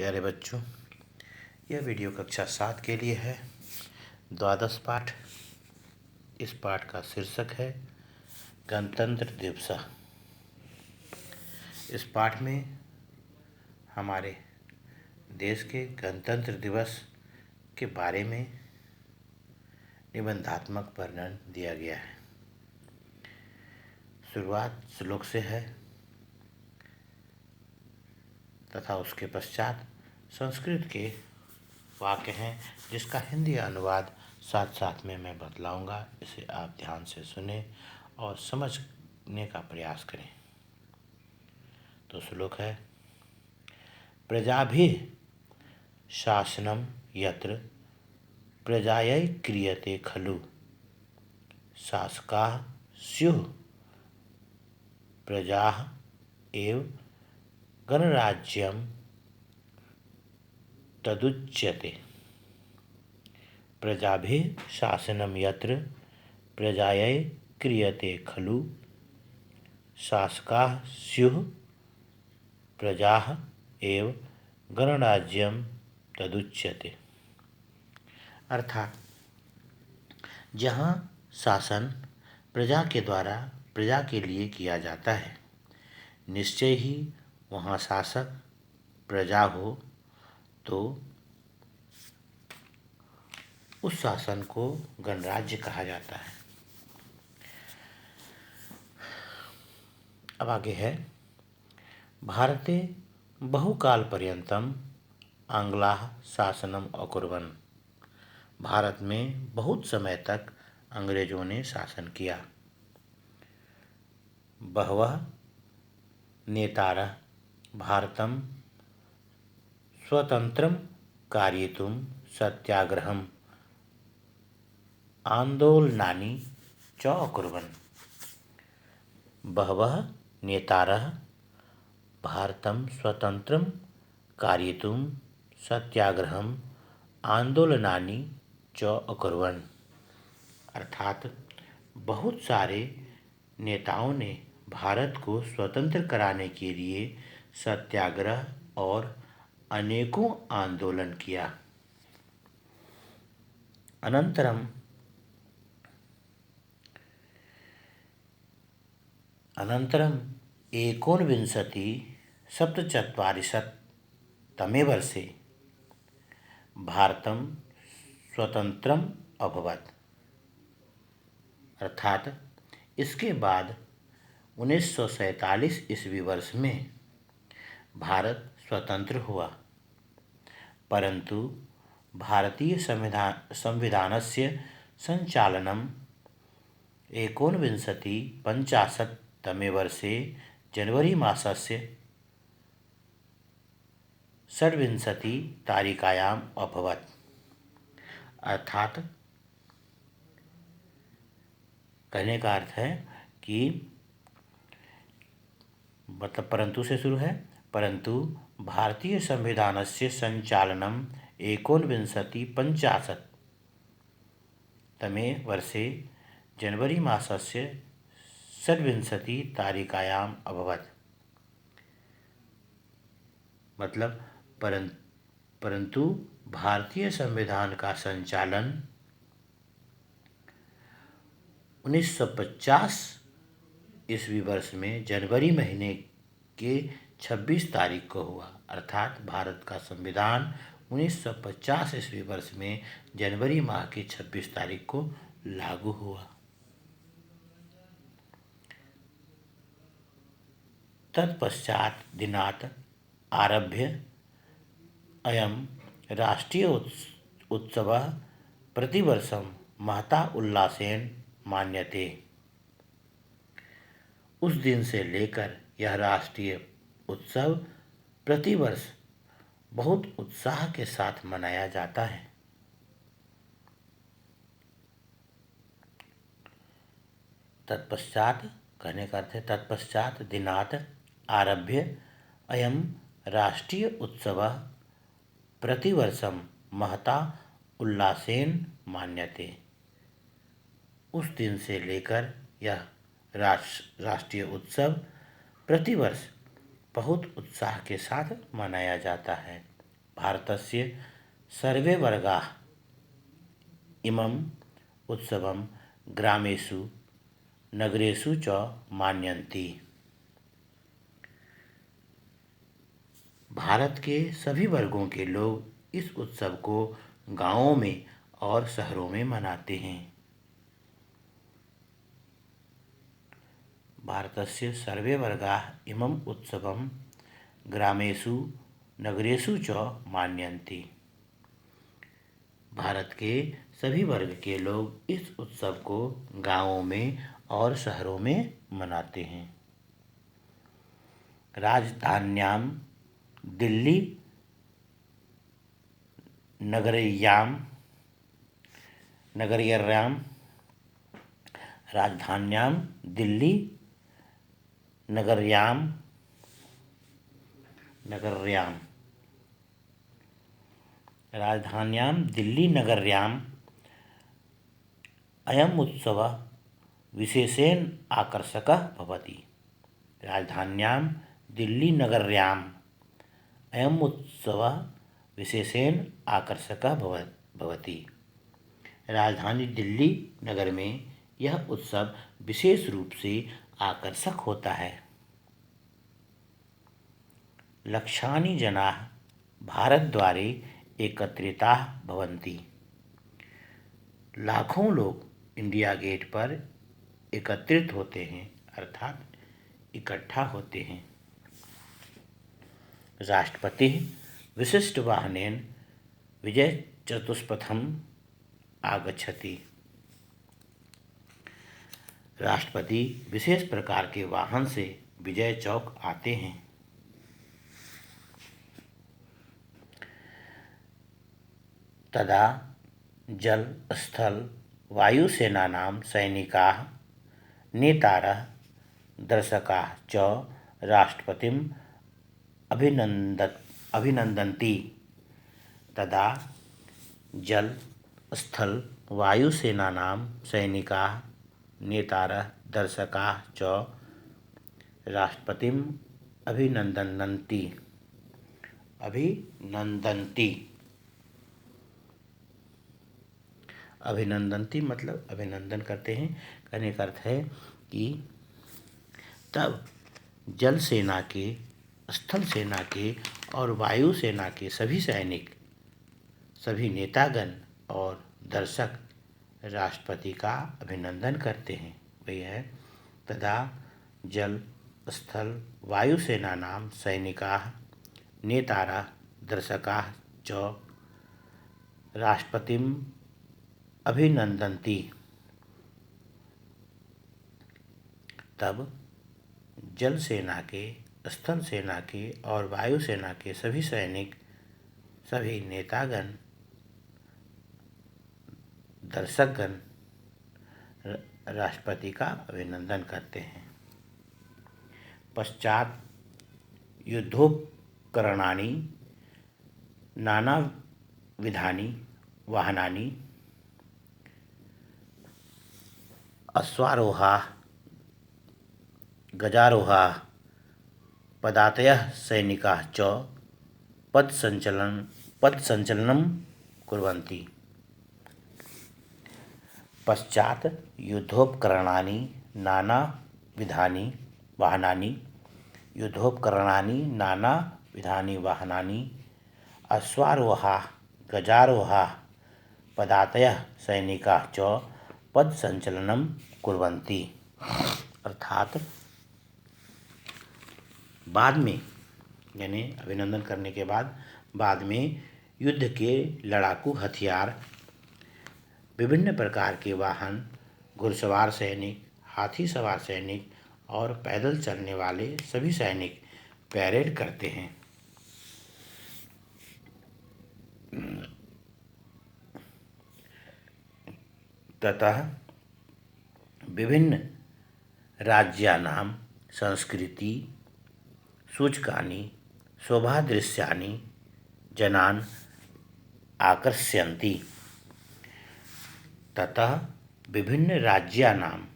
प्यारे बच्चों, यह वीडियो कक्षा 7 के लिए है। द्वादश पाठ। इस पाठ का शीर्षक है गणतंत्र दिवस। इस पाठ में हमारे देश के गणतंत्र दिवस के बारे में निबंधात्मक वर्णन दिया गया है। शुरुआत श्लोक से है तथा उसके पश्चात संस्कृत के वाक्य हैं जिसका हिंदी अनुवाद साथ साथ में मैं बतलाऊंगा। इसे आप ध्यान से सुने और समझने का प्रयास करें। तो श्लोक है, प्रजाभिः शासनं यत्र प्रजायै क्रियते खलु शासकाः स्युः प्रजाः एव गणराज्यं तदुच्यते। प्रजाभिः शासनं यत्र प्रजायै क्रियते खलु शासकाः स्युः प्रजाः एव गणराज्यं तदुच्यते। अर्थात जहाँ शासन प्रजा के द्वारा प्रजा के लिए किया जाता है, निश्चय ही वहाँ शासक प्रजा हो तो उस शासन को गणराज्य कहा जाता है। अब आगे है, भारते बहुकालपर्यन्तम् आंग्लाः शासनम् अकुर्वन्। भारत में बहुत समय तक अंग्रेजों ने शासन किया। बहवः नेतारः भारतं स्वतंत्रं कारयितुं सत्याग्रहम् आन्दोलनानि च अकुर्वन्। बहवः नेतारः भारतं स्वतंत्रं कारयितुं सत्याग्रहम् आन्दोलनानि च अकुर्वन्। अर्थात बहुत सारे नेताओं ने भारत को स्वतंत्र कराने के लिए सत्याग्रह और अनेकों आंदोलन किया। अनन्तरं एकोनविंशतिसप्तचत्वारिंशत्तमे वर्षे भारतं स्वतंत्रम् अभवत्। अर्थात इसके बाद 1947 ईस्वी वर्ष में भारत स्वतंत्र हुआ, परंतु भारतीय संविधानस्य संचालनम् 1950तमे वर्षे जनवरी मासस्य 26 अभवत्। अर्थात कहने का अर्थ है कि मतलब परंतु से शुरू है, परंतु भारतीय संविधानस्य संचालनम् 1950तमे वर्षे जनवरी मासस्य 26 अभवत्। मतलब परंतु भारतीय संविधान का संचालन 1950 ईस्वी वर्ष में जनवरी महीने के 26 तारीख को हुआ। अर्थात भारत का संविधान 1950 ईस्वी वर्ष में जनवरी माह की 26 तारीख को लागू हुआ। तत्पश्चात दिनात् आरभ्य अयं राष्ट्रीय उत्सवः प्रतिवर्षं महता उल्लासेन मान्यते। उस दिन से लेकर यह राष्ट्रीय उत्सव प्रतिवर्ष बहुत उत्साह के साथ मनाया जाता है। तत्पश्चात कहने का अर्थ है तत्पश्चात दिनात् आरभ्य अयं राष्ट्रीय उत्सवः प्रतिवर्षं महता उल्लासेन मान्यते। उस दिन से लेकर यह राष्ट्रीय उत्सव प्रतिवर्ष बहुत उत्साह के साथ मनाया जाता है। भारतस्य सर्वे वर्गाः इमम् उत्सवं ग्रामेषु नगरेषु च मान्यन्ति। भारत के सभी वर्गों के लोग इस उत्सव को गांवों में और शहरों में मनाते हैं। भारतस्य सर्वे वर्गाः इमम् उत्सवं ग्रामेषु नगरेषु च मान्यन्ते। भारत के सभी वर्ग के लोग इस उत्सव को गांवों में और शहरों में मनाते हैं। राजधान्यां दिल्ली नगर्यां राजधान्यां दिल्ली नगर्यां राजधान्यां दिल्लीनगर्याम् अयम् उत्सवः विशेषेण आकर्षकः भवति। राजधान्यां दिल्लीनगर्याम् अयम् उत्सवः विशेषेण आकर्षकः भवति। राजधानी दिल्ली नगर में यह उत्सव विशेष रूप से आकर्षक होता है। लक्षानि जनाः भारतद्वारे एकत्रिताः भवन्ति। लाखों लोग इंडिया गेट पर एकत्रित होते हैं अर्थात इकट्ठा होते हैं। राष्ट्रपति विशिष्ट वाहनेन विजय चतुष्पथम आगच्छति। राष्ट्रपति विशेष प्रकार के वाहन से विजय चौक आते हैं। तदा जल स्थल वायुसेनानां सैनिकाः नेतारः दर्शकाः च राष्ट्रपतिम् अभिनन्दन्ति। तदा जल स्थल वायुसेनानां सैनिकाः नेतारः दर्शकाः च राष्ट्रपतिम् अभिनन्दन्ति। अभिनंदनती मतलब अभिनंदन करते हैं। कहने का अर्थ है कि तब जल सेना के, स्थल सेना के और वायु सेना के सभी सैनिक, सभी नेतागण और दर्शक राष्ट्रपति का अभिनंदन करते हैं। वही है तदा जल स्थल वायु सेनानां सैनिकाः नेतारः दर्शकाः च राष्ट्रपतिम् अभिनंदन्ति। तब जल सेना के, स्थल सेना के और वायु सेना के सभी सैनिक, सभी नेतागण, दर्शकगण राष्ट्रपति का अभिनंदन करते हैं। पश्चात युद्धोपकरणानि नानाविधानि वाहनानि अश्वारोहाः गजारोहाः पदातयः सैनिकाः च पदसञ्चलनं कुर्वन्ति। पश्चात युद्धोपकरणानि नानाविधानि वाहनानि अश्वारोहाः गजारोहाः पदातयः सैनिकाः च पदसञ्चलनं कुर्वन्ति। अर्थात बाद में, यानी अभिनंदन करने के बाद में युद्ध के लड़ाकू हथियार, विभिन्न प्रकार के वाहन, घुड़सवार सैनिक, हाथी सवार सैनिक और पैदल चलने वाले सभी सैनिक पैरेड करते हैं। ततः विभिन्न राज्यानां संस्कृति सूचकानि शोभादृश्यानि जनान् आकर्षयन्ति। ततः विभिन्न राज्यानां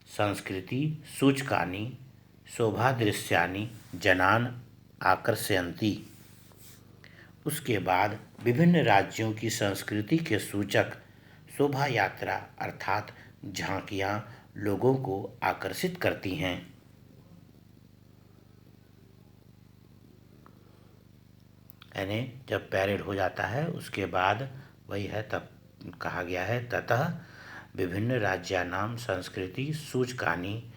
संस्कृति सूचकानि शोभादृश्यानि जनान् आकर्षयन्ति। उसके बाद विभिन्न राज्यों की संस्कृति के सूचक शोभा यात्रा अर्थात झांकियां लोगों को आकर्षित करती हैं। यानी जब पैरेड हो जाता है उसके बाद वही है, तब कहा गया है ततः विभिन्न राज्यानां संस्कृति सूचकानि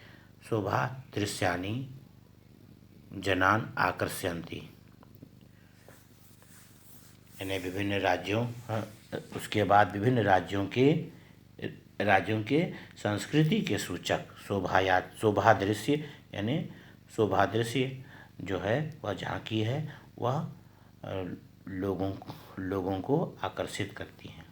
शोभा दृश्यानि जनान् आकर्षयन्ति। यानी विभिन्न राज्यों, उसके बाद विभिन्न राज्यों के संस्कृति के सूचक शोभा दृश्य, यानी शोभा दृश्य जो है वह झांकी है, वह लोगों को आकर्षित करती हैं।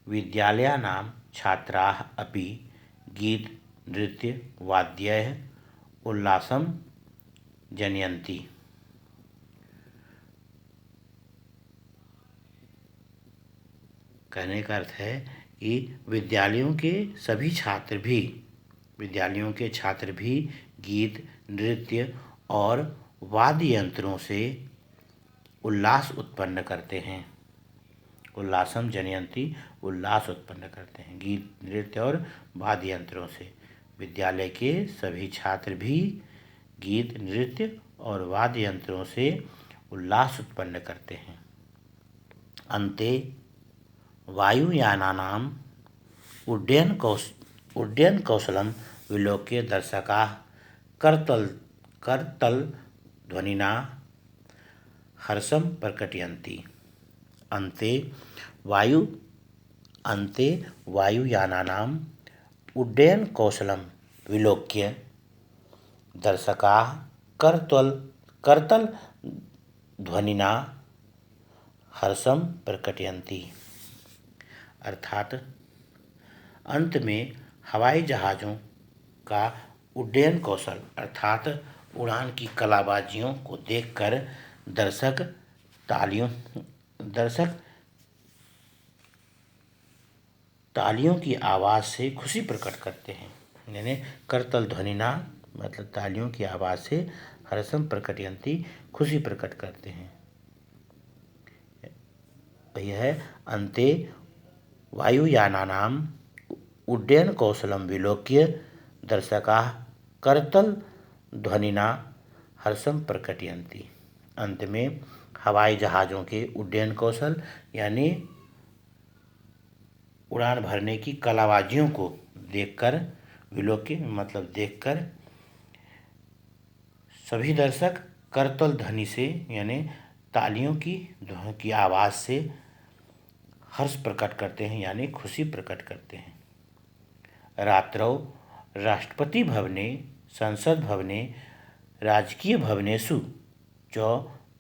विद्यालयानां छात्राः अपि गीत नृत्य वाद्यैः उल्लासं जनयन्ति। कहने का अर्थ है कि विद्यालयों के छात्र भी गीत नृत्य और वाद्य यंत्रों से उल्लास उत्पन्न करते हैं। उल्लासम जनयंती, उल्लास उत्पन्न करते हैं गीत नृत्य और वाद्य यंत्रों से। विद्यालय के सभी छात्र भी गीत नृत्य और वाद्य यंत्रों से उल्लास उत्पन्न करते हैं। अन्ते वायुयानानाम् उड्डयनकौशलं विलोक्य दर्शकाः करतलध्वनिना हर्षं प्रकटयन्ति। अन्ते वायुयानानाम् उड्डयनकौशलं विलोक्य दर्शकाः करतलध्वनिना हर्षं प्रकटयन्ति। अर्थात अंत में हवाई जहाज़ों का उड्डयन कौशल अर्थात उड़ान की कलाबाजियों को देखकर दर्शक तालियों की आवाज़ से खुशी प्रकट करते हैं। यानी करतल ध्वनिना मतलब तालियों की आवाज़ से हर्षम प्रकटयन्ति खुशी प्रकट करते हैं। यह है अन्ते वायुयानानाम् उड्डयन कौशलं विलोक्य दर्शकाः करतल ध्वनिना हर्षम प्रकटयन्ति। अंत में हवाई जहाज़ों के उड्डयन कौशल यानी उड़ान भरने की कलाबाजियों को देखकर, विलोक्य मतलब देखकर, सभी दर्शक करतल ध्वनि से यानी तालियों की आवाज़ से हर्ष प्रकट करते हैं यानी खुशी प्रकट करते हैं। रात्रौ राष्ट्रपति भवने संसद भवने राजकीय भवनेषु च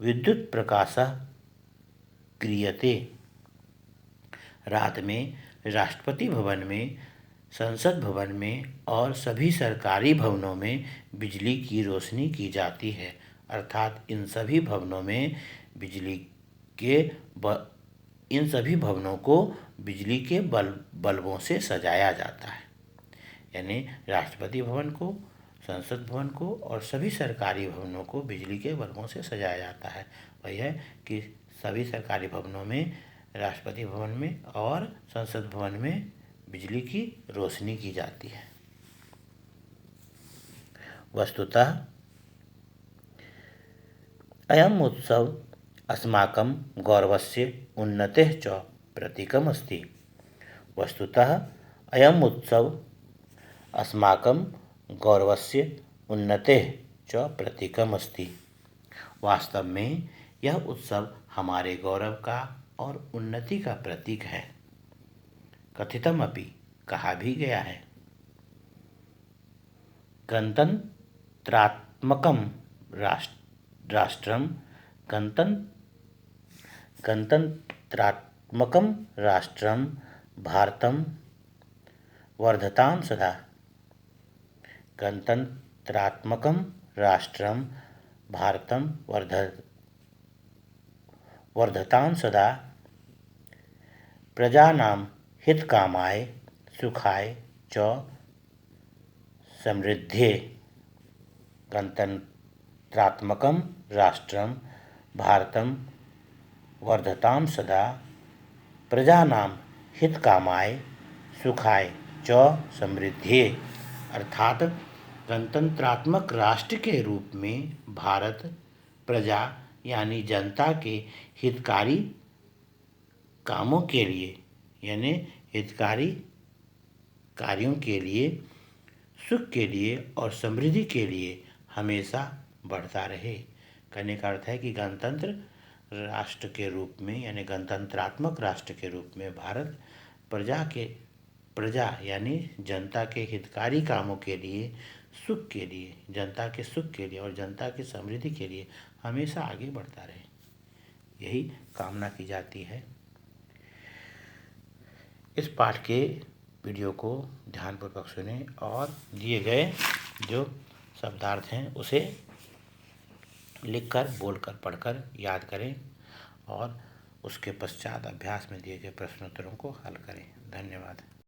विद्युत प्रकाशः क्रियते। रात में राष्ट्रपति भवन में, संसद भवन में और सभी सरकारी भवनों में बिजली की रोशनी की जाती है। अर्थात इन सभी भवनों को बिजली के बल्बों से सजाया जाता है। यानी राष्ट्रपति भवन को, संसद भवन को और सभी सरकारी भवनों को बिजली के बल्बों से सजाया जाता है। वही है कि सभी सरकारी भवनों में, राष्ट्रपति भवन में और संसद भवन में बिजली की रोशनी की जाती है। वस्तुतः अयम् उत्सव अस्माकं गौरवस्य उन्नतेः च प्रतीकम् अस्ति। वस्तुतः अयम् उत्सव अस्माकं गौरवस्य उन्नतेः च प्रतीकम् अस्ति। वास्तव में यह उत्सव हमारे गौरव का और उन्नति का प्रतीक है। कथितम् अपि कहा भी गया है। गणतंत्रात्मकं राष्ट्रं भारतं वर्धतां सदा। गणतंत्रात्मकं राष्ट्रं भारतं वर्धतां सदा प्रजानां हितकामाय सुखाय च समृद्धये। गणतंत्रात्मकं राष्ट्रं भारतं वर्धताम सदा प्रजानां हितकामाय सुखाय च समृद्धिये। अर्थात गणतंत्रात्मक राष्ट्र के रूप में भारत प्रजा यानी जनता के हितकारी कामों के लिए यानी हितकारी कार्यों के लिए, सुख के लिए और समृद्धि के लिए हमेशा बढ़ता रहे। कहने का अर्थ है कि गणतंत्र राष्ट्र के रूप में यानी गणतंत्रात्मक राष्ट्र के रूप में भारत प्रजा यानी जनता के हितकारी कामों के लिए, सुख के लिए, जनता के सुख के लिए और जनता की समृद्धि के लिए हमेशा आगे बढ़ता रहे, यही कामना की जाती है। इस पाठ के वीडियो को ध्यानपूर्वक सुनें और दिए गए जो शब्दार्थ हैं उसे लिखकर, बोलकर, पढ़कर याद करें और उसके पश्चात अभ्यास में दिए गए प्रश्नोत्तरों को हल करें। धन्यवाद।